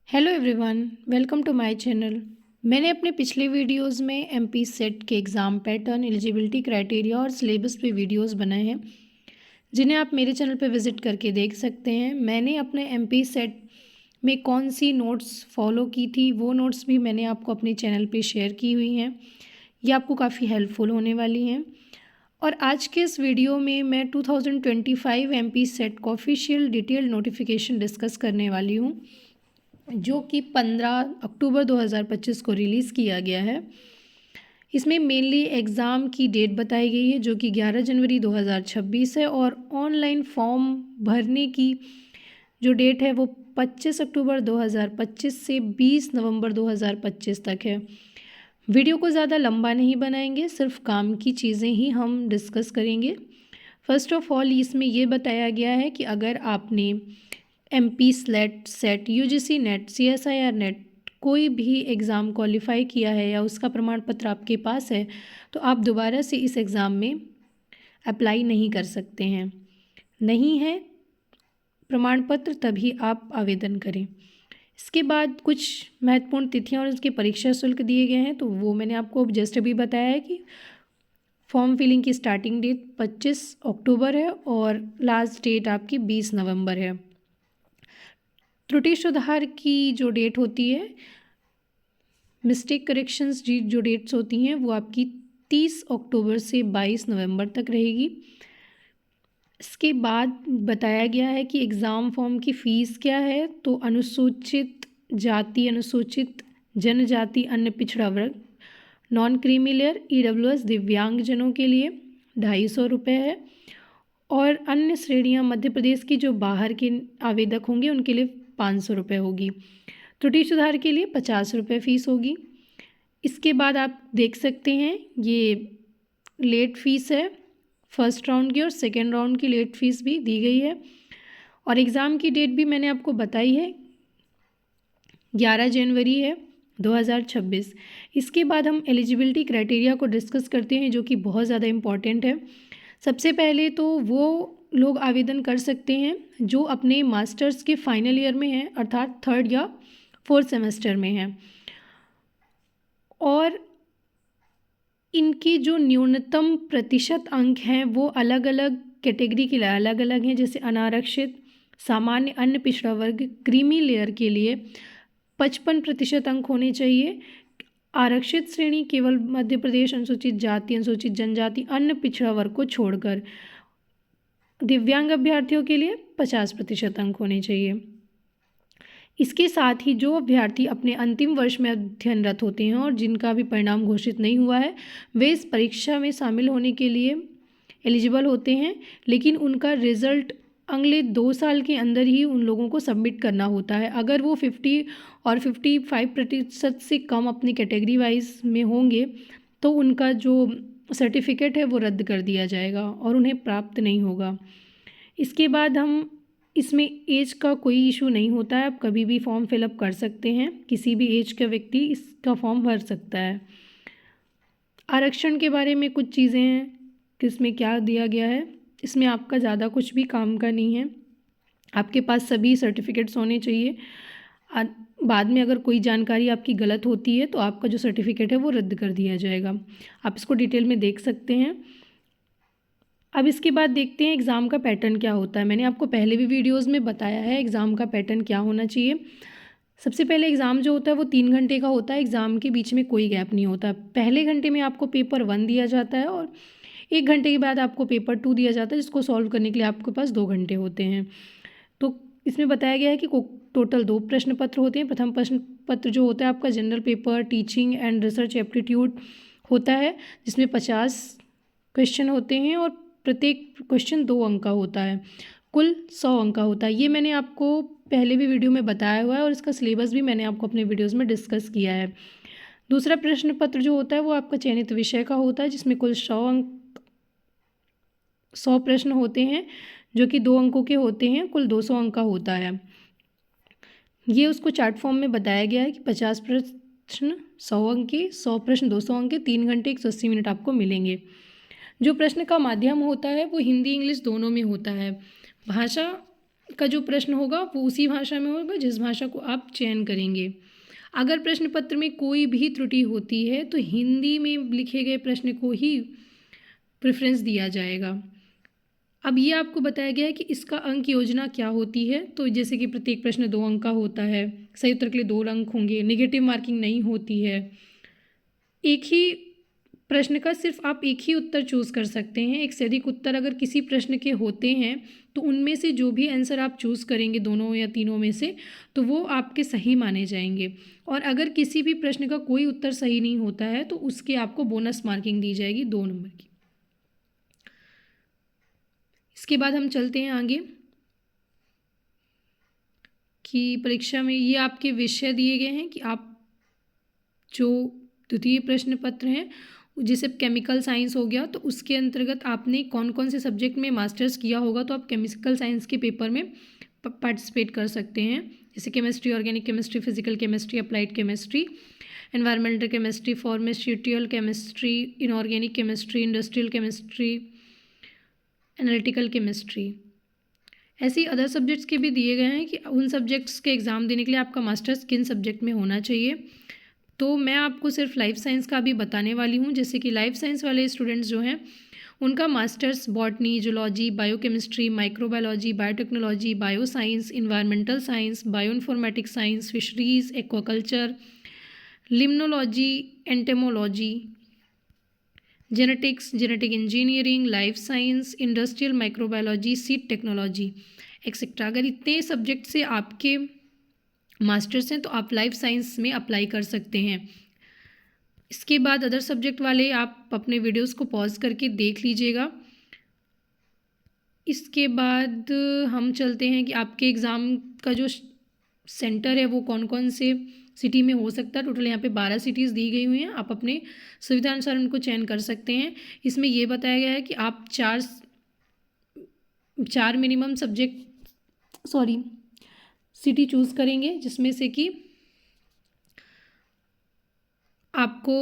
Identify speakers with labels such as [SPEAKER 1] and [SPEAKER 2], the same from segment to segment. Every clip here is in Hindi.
[SPEAKER 1] Hello everyone, welcome to my channel. मैंने अपने पिछले वीडियोस में एमपी सेट के एग्ज़ाम पैटर्न, एलिजिबिलिटी क्राइटेरिया और सिलेबस पे वीडियोस बनाए हैं, जिन्हें आप मेरे चैनल पे विज़िट करके देख सकते हैं। मैंने अपने एमपी सेट में कौन सी नोट्स फॉलो की थी, वो नोट्स भी मैंने आपको अपने चैनल पे शेयर की हुई हैं। ये आपको काफ़ी हेल्पफुल होने वाली हैं। और आज के इस वीडियो में मैं 2025 एमपी सेट का ऑफिशियल डिटेल्ड नोटिफिकेशन डिस्कस करने वाली हूँ, जो कि 15 अक्टूबर 2025 को रिलीज़ किया गया है। इसमें मेनली एग्ज़ाम की डेट बताई गई है, जो कि 11 जनवरी 2026 है, और ऑनलाइन फॉर्म भरने की जो डेट है वो 25 अक्टूबर 2025 से 20 नवंबर 2025 तक है। वीडियो को ज़्यादा लंबा नहीं बनाएंगे, सिर्फ काम की चीज़ें ही हम डिस्कस करेंगे। फर्स्ट ऑफ ऑल, इसमें ये बताया गया है कि अगर आपने MP slate set UGC net CSIR net कोई भी एग्ज़ाम क्वालिफाई किया है या उसका प्रमाण पत्र आपके पास है, तो आप दोबारा से इस एग्ज़ाम में अप्लाई नहीं कर सकते हैं। नहीं है प्रमाण पत्र, तभी आप आवेदन करें। इसके बाद कुछ महत्वपूर्ण तिथियां और उसके परीक्षा शुल्क दिए गए हैं, तो वो मैंने आपको जस्ट अभी बताया है कि फॉर्म फिलिंग की स्टार्टिंग डेट 25 अक्टूबर है और लास्ट डेट आपकी 20 नवंबर है। त्रुटि सुधार की जो डेट होती है, मिस्टेक करेक्शंस जी जो डेट्स होती हैं, वो आपकी 30 अक्टूबर से 22 नवंबर तक रहेगी। इसके बाद बताया गया है कि एग्ज़ाम फॉर्म की फ़ीस क्या है। तो अनुसूचित जाति, अनुसूचित जनजाति, अन्य पिछड़ा वर्ग, नॉन क्रीमी लेयर, ईडब्ल्यूएस, दिव्यांगजनों के लिए 250 रुपये है, और अन्य श्रेणियां मध्य प्रदेश की जो बाहर के आवेदक होंगे उनके लिए 500 रुपये होगी। त्रुटि सुधार के लिए 50 रुपये फ़ीस होगी। इसके बाद आप देख सकते हैं ये लेट फ़ीस है, फर्स्ट राउंड की और सेकेंड राउंड की लेट फ़ीस भी दी गई है। और एग्ज़ाम की डेट भी मैंने आपको बताई है, 11 जनवरी है 2026। इसके बाद हम एलिजिबिलिटी क्राइटेरिया को डिस्कस करते हैं, जो कि बहुत ज़्यादा इम्पॉर्टेंट है। सबसे पहले तो वो लोग आवेदन कर सकते हैं जो अपने मास्टर्स के फाइनल ईयर में हैं, अर्थात थर्ड या फोर्थ सेमेस्टर में हैं, और इनकी जो न्यूनतम प्रतिशत अंक हैं वो अलग अलग कैटेगरी के लिए अलग अलग हैं। जैसे अनारक्षित, सामान्य, अन्य पिछड़ा वर्ग, क्रीमी लेयर के लिए 55% अंक होने चाहिए। आरक्षित श्रेणी केवल मध्य प्रदेश, अनुसूचित जाति, अनुसूचित जनजाति, अन्य पिछड़ा वर्ग को छोड़कर। दिव्यांग अभ्यर्थियों के लिए 50% अंक होने चाहिए। इसके साथ ही जो अभ्यर्थी अपने अंतिम वर्ष में अध्ययनरत होते हैं और जिनका भी परिणाम घोषित नहीं हुआ है, वे इस परीक्षा में शामिल होने के लिए एलिजिबल होते हैं, लेकिन उनका रिज़ल्ट अगले 2 साल के अंदर ही उन लोगों को सबमिट करना होता है। अगर वो 50 और 55% से कम अपनी कैटेगरी वाइज में होंगे, तो उनका जो सर्टिफिकेट है वो रद्द कर दिया जाएगा और उन्हें प्राप्त नहीं होगा। इसके बाद हम इसमें एज का कोई इशू नहीं होता है, आप कभी भी फॉर्म फिलअप कर सकते हैं, किसी भी एज का व्यक्ति इसका फॉर्म भर सकता है। आरक्षण के बारे में कुछ चीज़ें हैं कि इसमें क्या दिया गया है। इसमें आपका ज़्यादा कुछ भी काम का नहीं है, आपके पास सभी सर्टिफिकेट्स होने चाहिए। बाद में अगर कोई जानकारी आपकी गलत होती है तो आपका जो सर्टिफिकेट है वो रद्द कर दिया जाएगा। आप इसको डिटेल में देख सकते हैं। अब इसके बाद देखते हैं एग्ज़ाम का पैटर्न क्या होता है। मैंने आपको पहले भी वीडियोस में बताया है एग्ज़ाम का पैटर्न क्या होना चाहिए। सबसे पहले एग्ज़ाम जो होता है वो 3 घंटे का होता है। एग्ज़ाम के बीच में कोई गैप नहीं होता। पहले घंटे में आपको पेपर 1 दिया जाता है और 1 घंटे के बाद आपको पेपर 2 दिया जाता है, जिसको सॉल्व करने के लिए आपके पास 2 घंटे होते हैं। तो इसमें बताया गया है कि टोटल 2 प्रश्न पत्र होते हैं। प्रथम प्रश्न पत्र जो होता है आपका general paper, teaching and research aptitude होता है, जिसमें 50 क्वेश्चन होते हैं और प्रत्येक क्वेश्चन 2 अंक का होता है। कुल 100 अंक का होता है। ये मैंने आपको पहले भी वीडियो में बताया हुआ है और इसका सिलेबस भी मैंने आपको अपने वीडियोज़ में डिस्कस किया है। दूसरा प्रश्न पत्र जो होता है वो आपका चयनित विषय का होता है, जिसमें कुल 100 प्रश्न होते हैं, जो कि 2 अंकों के होते हैं। कुल 200 अंक का होता है। ये उसको चार्ट फॉर्म में बताया गया है कि 50 प्रश्न 100 अंक के, 100 प्रश्न 200 अंक के, 3 घंटे 180 मिनट आपको मिलेंगे। जो प्रश्न का माध्यम होता है वो हिंदी इंग्लिश दोनों में होता है। भाषा का जो प्रश्न होगा वो उसी भाषा में होगा जिस भाषा को आप चयन करेंगे। अगर प्रश्न पत्र में कोई भी त्रुटि होती है तो हिंदी में लिखे गए प्रश्न को ही प्रेफरेंस दिया जाएगा। अब ये आपको बताया गया है कि इसका अंक योजना क्या होती है। तो जैसे कि प्रत्येक प्रश्न 2 अंक का होता है, सही उत्तर के लिए 2 अंक होंगे, नेगेटिव मार्किंग नहीं होती है, एक ही प्रश्न का सिर्फ आप एक ही उत्तर चूज़ कर सकते हैं। एक से अधिक उत्तर अगर किसी प्रश्न के होते हैं तो उनमें से जो भी आंसर आप चूज़ करेंगे, दोनों या तीनों में से, तो वो आपके सही माने जाएंगे। और अगर किसी भी प्रश्न का कोई उत्तर सही नहीं होता है तो उसके आपको बोनस मार्किंग दी जाएगी 2 नंबर की। इसके बाद हम चलते हैं आगे कि परीक्षा में ये आपके विषय दिए गए हैं कि आप जो द्वितीय प्रश्न पत्र हैं, जैसे केमिकल साइंस हो गया तो उसके अंतर्गत आपने कौन कौन से सब्जेक्ट में मास्टर्स किया होगा तो आप केमिकल साइंस के पेपर में पार्टिसिपेट कर सकते हैं। जैसे chemistry, organic chemistry, physical chemistry, applied chemistry, environmental chemistry, pharmaceutical chemistry, inorganic chemistry, industrial chemistry, analytical chemistry. ऐसे ही अदर सब्जेक्ट्स के भी दिए गए हैं कि उन सब्जेक्ट्स के एग्ज़ाम देने के लिए आपका मास्टर्स किन सब्जेक्ट में होना चाहिए। तो मैं आपको सिर्फ लाइफ साइंस का भी बताने वाली हूँ। जैसे कि लाइफ साइंस वाले स्टूडेंट्स जो हैं उनका masters botany, zoology, biochemistry, microbiology, biotechnology, bio science, environmental science, bioinformatic science, fisheries, aquaculture, limnology, entomology, genetics, genetic engineering, life science, industrial microbiology, seed technology etcetera. अगर इतने सब्जेक्ट से आपके मास्टर्स हैं तो आप लाइफ साइंस में अप्लाई कर सकते हैं। इसके बाद अदर सब्जेक्ट वाले आप अपने वीडियोस को पॉज करके देख लीजिएगा। इसके बाद हम चलते हैं कि आपके एग्ज़ाम का जो सेंटर है वो कौन कौन से सिटी में हो सकता है। टोटल यहाँ पे 12 सिटीज़ दी गई हुई हैं, आप अपने सुविधा अनुसार उनको चयन कर सकते हैं। इसमें ये बताया गया है कि आप चार मिनिमम सिटी चूज़ करेंगे जिसमें से कि आपको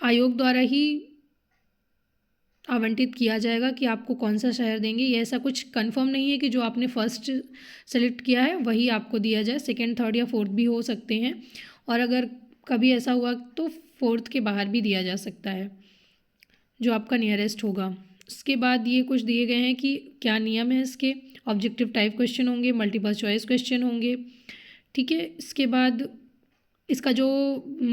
[SPEAKER 1] आयोग द्वारा ही आवंटित किया जाएगा कि आपको कौन सा शहर देंगे। ये ऐसा कुछ कंफर्म नहीं है कि जो आपने फर्स्ट सेलेक्ट किया है वही आपको दिया जाए, सेकंड, थर्ड या फोर्थ भी हो सकते हैं। और अगर कभी ऐसा हुआ तो फोर्थ के बाहर भी दिया जा सकता है जो आपका नियरेस्ट होगा। उसके बाद ये कुछ दिए गए हैं कि क्या नियम है इसके। ऑब्जेक्टिव टाइप क्वेश्चन होंगे, मल्टीपल चॉइस क्वेश्चन होंगे, ठीक है। इसके बाद इसका जो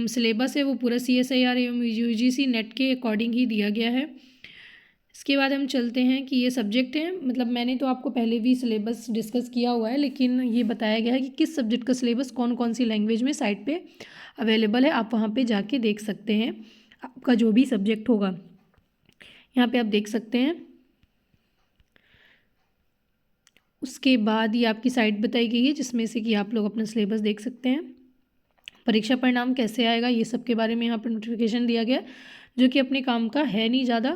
[SPEAKER 1] सिलेबस है वो पूरा CSIR एवं UGC नेट के अकॉर्डिंग ही दिया गया है। इसके बाद हम चलते हैं कि ये सब्जेक्ट हैं, मतलब मैंने तो आपको पहले भी सिलेबस डिस्कस किया हुआ है, लेकिन ये बताया गया है कि किस सब्जेक्ट का सिलेबस कौन कौन सी लैंग्वेज में साइट पे अवेलेबल है। आप वहाँ पे जाके देख सकते हैं आपका जो भी सब्जेक्ट होगा, यहाँ पे आप देख सकते हैं। उसके बाद ये आपकी साइट बताई गई है जिसमें से कि आप लोग अपना सिलेबस देख सकते हैं। परीक्षा परिणाम कैसे आएगा ये सब के बारे में यहाँ पर नोटिफिकेशन दिया गया, जो कि अपने काम का है नहीं ज़्यादा,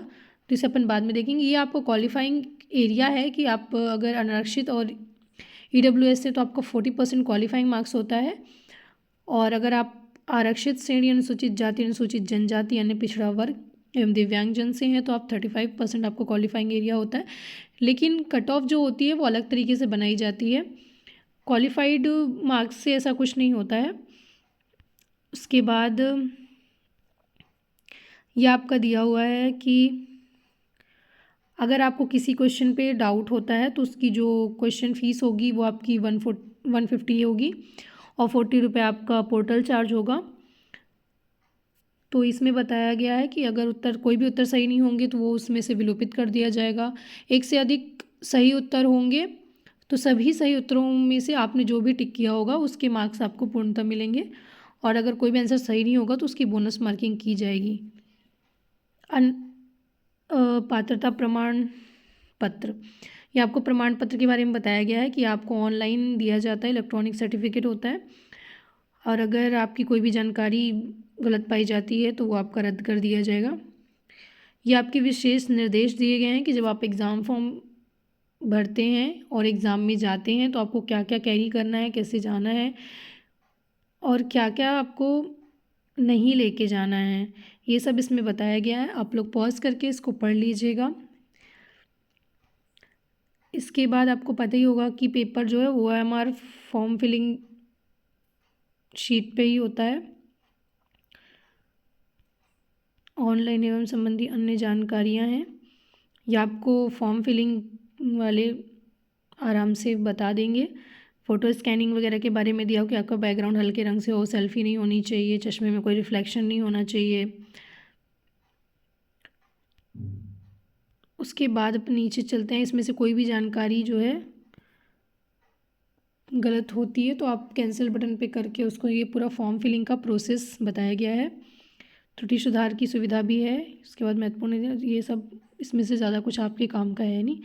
[SPEAKER 1] तो इसे अपन बाद में देखेंगे। ये आपको क्वालिफाइंग एरिया है कि आप अगर अनारक्षित और EWS से तो आपका 40% क्वालिफाइंग मार्क्स होता है, और अगर आप आरक्षित श्रेणी, अनुसूचित जाति, अनुसूचित जनजाति, अन्य पिछड़ा वर्ग एवं दिव्यांगजन से हैं तो आप 35% आपको क्वालिफाइंग एरिया होता है। लेकिन कट ऑफ जो होती है वो अलग तरीके से बनाई जाती है, क्वालिफाइड मार्क्स से ऐसा कुछ नहीं होता है। उसके बाद यह आपका दिया हुआ है कि अगर आपको किसी क्वेश्चन पे डाउट होता है तो उसकी जो क्वेश्चन फीस होगी वो आपकी 150 होगी और 40 रुपये आपका पोर्टल चार्ज होगा। तो इसमें बताया गया है कि अगर कोई भी उत्तर सही नहीं होंगे तो वो उसमें से विलोपित कर दिया जाएगा। एक से अधिक सही उत्तर होंगे तो सभी सही उत्तरों में से आपने जो भी टिक किया होगा उसके मार्क्स आपको पूर्णतः मिलेंगे, और अगर कोई भी आंसर सही नहीं होगा तो उसकी बोनस मार्किंग की जाएगी। पात्रता प्रमाण पत्र, ये आपको प्रमाण पत्र के बारे में बताया गया है कि आपको ऑनलाइन दिया जाता है, इलेक्ट्रॉनिक सर्टिफिकेट होता है, और अगर आपकी कोई भी जानकारी गलत पाई जाती है तो वो आपका रद्द कर दिया जाएगा। ये आपके विशेष निर्देश दिए गए हैं कि जब आप एग्ज़ाम फॉर्म भरते हैं और एग्ज़ाम में जाते हैं तो आपको क्या क्या कैरी करना है, कैसे जाना है और क्या क्या आपको नहीं लेके जाना है, ये सब इसमें बताया गया है। आप लोग पॉज करके इसको पढ़ लीजिएगा। इसके बाद आपको पता ही होगा कि पेपर जो है OMR फॉर्म फिलिंग शीट पे ही होता है। ऑनलाइन एवं संबंधी अन्य जानकारियां हैं, ये आपको फॉर्म फिलिंग वाले आराम से बता देंगे। फ़ोटो स्कैनिंग वगैरह के बारे में दिया हो कि आपका बैकग्राउंड हल्के रंग से हो, सेल्फी नहीं होनी चाहिए, चश्मे में कोई रिफ्लेक्शन नहीं होना चाहिए। उसके बाद अपन नीचे चलते हैं। इसमें से कोई भी जानकारी जो है गलत होती है तो आप कैंसिल बटन पे करके उसको, ये पूरा फॉर्म फिलिंग का प्रोसेस बताया गया है। त्रुटि सुधार की सुविधा भी है। इसके बाद महत्वपूर्ण ये सब, इसमें से ज़्यादा कुछ आपके काम का है नहीं।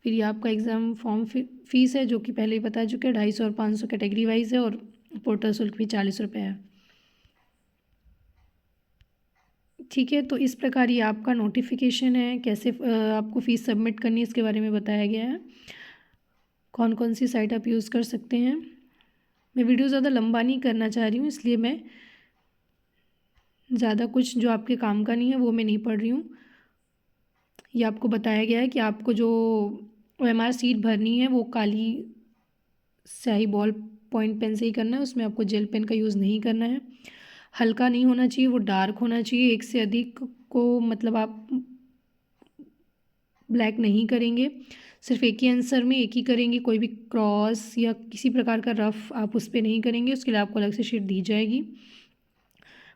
[SPEAKER 1] फिर ये आपका एग्ज़ाम फॉर्म फीस है, जो कि पहले ही बता चुके हैं, 250 और 500 कैटेगरी वाइज है, और पोर्टल शुल्क भी 40 रुपये है। ठीक है, तो इस प्रकार ये आपका नोटिफिकेशन है। कैसे आपको फ़ीस सबमिट करनी है इसके बारे में बताया गया है। कौन कौन सी साइट आप यूज़ कर सकते हैं। मैं वीडियो ज़्यादा लंबा नहीं करना चाह रही हूँ, इसलिए मैं ज़्यादा कुछ जो आपके काम का नहीं है वो मैं नहीं पढ़ रही हूँ। ये आपको बताया गया है कि आपको जो OMR सीट भरनी है वो काली स्याही बॉल पॉइंट पेन से ही करना है, उसमें आपको जेल पेन का यूज़ नहीं करना है। हल्का नहीं होना चाहिए, वो डार्क होना चाहिए। एक से अधिक को मतलब आप ब्लैक नहीं करेंगे, सिर्फ एक ही आंसर में एक ही करेंगे। कोई भी क्रॉस या किसी प्रकार का रफ आप उस पर नहीं करेंगे, उसके लिए आपको अलग से शीट दी जाएगी।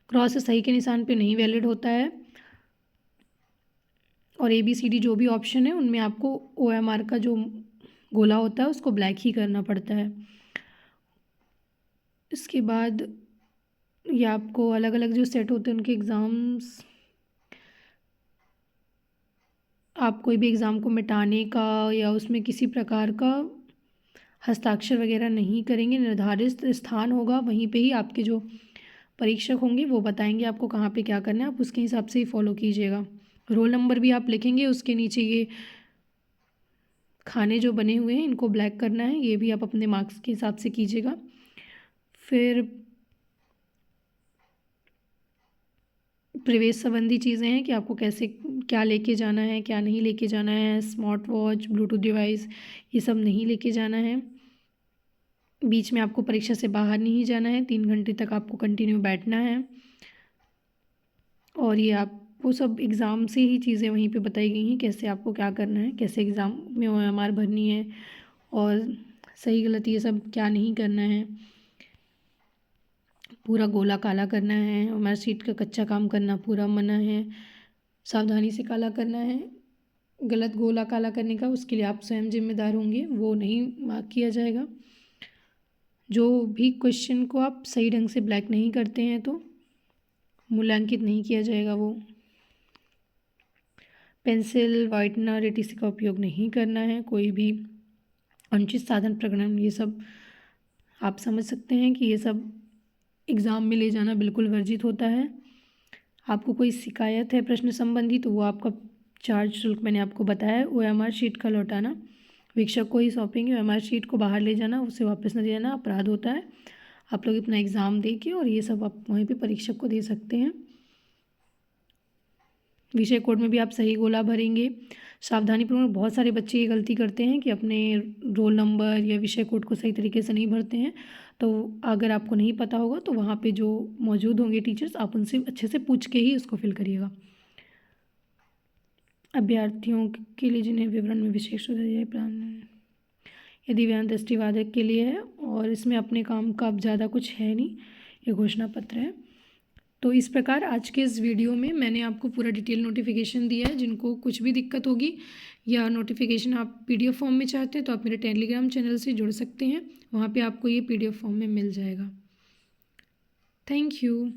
[SPEAKER 1] क्रॉस सही के निशान पे नहीं वैलिड होता है। और ABCD जो भी ऑप्शन है उनमें आपको OMR का जो गोला होता है उसको ब्लैक ही करना पड़ता है। इसके बाद ये आपको अलग अलग जो सेट होते हैं उनके एग्ज़ाम्स, आप कोई भी एग्ज़ाम को मिटाने का या उसमें किसी प्रकार का हस्ताक्षर वगैरह नहीं करेंगे। निर्धारित स्थान होगा, वहीं पे ही आपके जो परीक्षक होंगे वो बताएंगे आपको कहाँ पे क्या करना है, आप उसके हिसाब से ही फॉलो कीजिएगा। रोल नंबर भी आप लिखेंगे, उसके नीचे ये खाने जो बने हुए हैं इनको ब्लैक करना है, ये भी आप अपने मार्क्स के हिसाब से कीजिएगा। फिर प्रवेश संबंधी चीज़ें हैं कि आपको कैसे क्या लेके जाना है, क्या नहीं लेके जाना है। स्मार्ट वॉच, ब्लूटूथ डिवाइस, ये सब नहीं लेके जाना है। बीच में आपको परीक्षा से बाहर नहीं जाना है, 3 घंटे तक आपको कंटिन्यू बैठना है। और ये आपको सब एग्ज़ाम से ही चीज़ें वहीं पे बताई गई हैं, कैसे आपको क्या करना है, कैसे एग्ज़ाम में OMR भरनी है, और सही गलत ये सब क्या नहीं करना है। पूरा गोला काला करना है, OMR शीट का कच्चा काम करना पूरा मना है। सावधानी से काला करना है। गलत गोला काला करने का उसके लिए आप स्वयं जिम्मेदार होंगे, वो नहीं मार्क किया जाएगा। जो भी क्वेश्चन को आप सही ढंग से ब्लैक नहीं करते हैं तो मूल्यांकित नहीं किया जाएगा वो। पेंसिल, वाइटनर, ETC का उपयोग नहीं करना है। कोई भी अनुचित साधन प्रकरण, ये सब आप समझ सकते हैं कि ये सब एग्ज़ाम में ले जाना बिल्कुल वर्जित होता है। आपको कोई शिकायत है प्रश्न संबंधी तो वो आपका चार्ज शुल्क मैंने आपको बताया। OMR शीट का लौटाना वीक्षक को ही सौंपेंगे। OMR शीट को बाहर ले जाना, उसे वापस न देना अपराध होता है। आप लोग अपना एग्ज़ाम दे के और ये सब आप वहीं पे परीक्षक को दे सकते हैं। विषय कोड में भी आप सही गोला भरेंगे। सावधानीपूर्वक बहुत सारे बच्चे ये गलती करते हैं कि अपने रोल नंबर या विषय कोड को सही तरीके से नहीं भरते हैं। तो अगर आपको नहीं पता होगा तो वहाँ पे जो मौजूद होंगे टीचर्स, आप उनसे अच्छे से पूछ के ही उसको फिल करिएगा। अभ्यर्थियों के लिए जिन्हें विवरण में विशेष सुविधा दिया प्लान, ये दिव्यांग दृष्टिबाधित के लिए है, और इसमें अपने काम का अब ज़्यादा कुछ है नहीं, ये घोषणा पत्र है। तो इस प्रकार आज के इस वीडियो में मैंने आपको पूरा डिटेल नोटिफिकेशन दिया है। जिनको कुछ भी दिक्कत होगी या नोटिफिकेशन आप PDF फॉर्म में चाहते हैं तो आप मेरे टेलीग्राम चैनल से जुड़ सकते हैं, वहाँ पे आपको ये PDF फॉर्म में मिल जाएगा। Thank you.